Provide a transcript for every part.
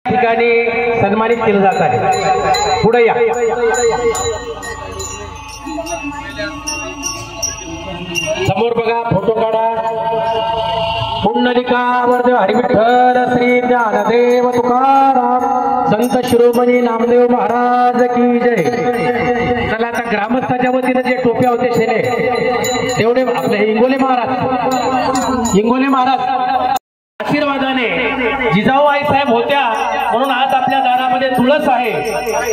ठिकाणी सन्मानित केलं जात आहे। पुढे या। समोर बघा, फोटो काढा। पुंडलिका वरदेव हरिविठ्ठल श्री ज्ञानदेव तुकाराम संत शिरोमणी नामदेव महाराज की जय। चला आता ग्रामस्थाच्या वतीने जे टोप्या होते शेले तेवढे आपले इंगोले महाराज आशीर्वादाने जिजाऊ आई साहेब होत्या म्हणून आज आपल्या दारामध्ये तुळस आहे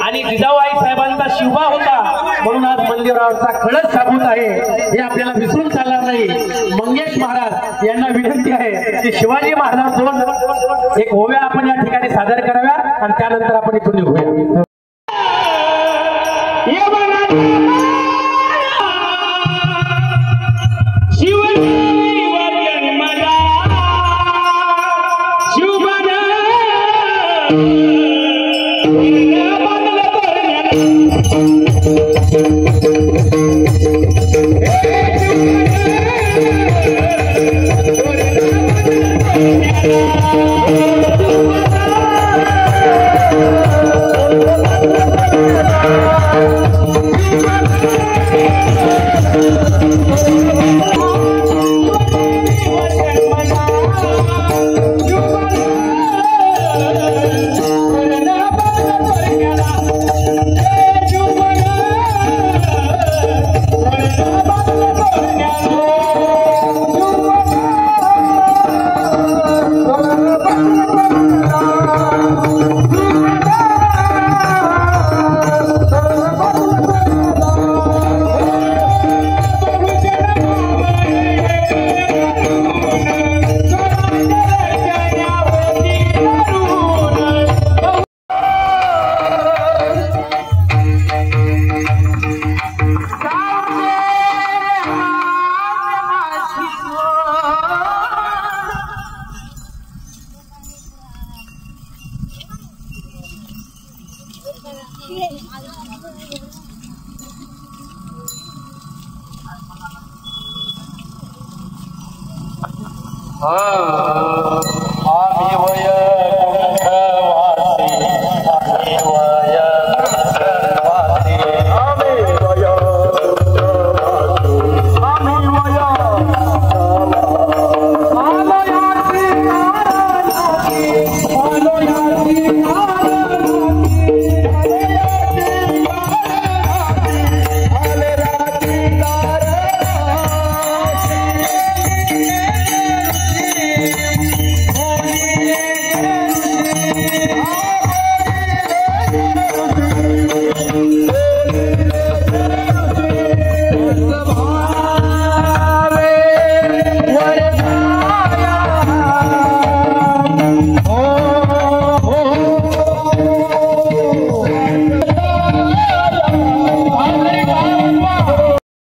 आणि जिजाऊ आई साहेबांचा शिवबा होता म्हणून आज मंदिरावरचा कळस साबूत आहे। हे आपल्याला विसरून चालणार नाही। मंगेश महाराज यांना विनंती आहे की शिवाजी महाराज दोन एक ओव्या आपण या ठिकाणी सादर कराव्या आणि त्यानंतर आपण इथून निघूया। आम्ही वय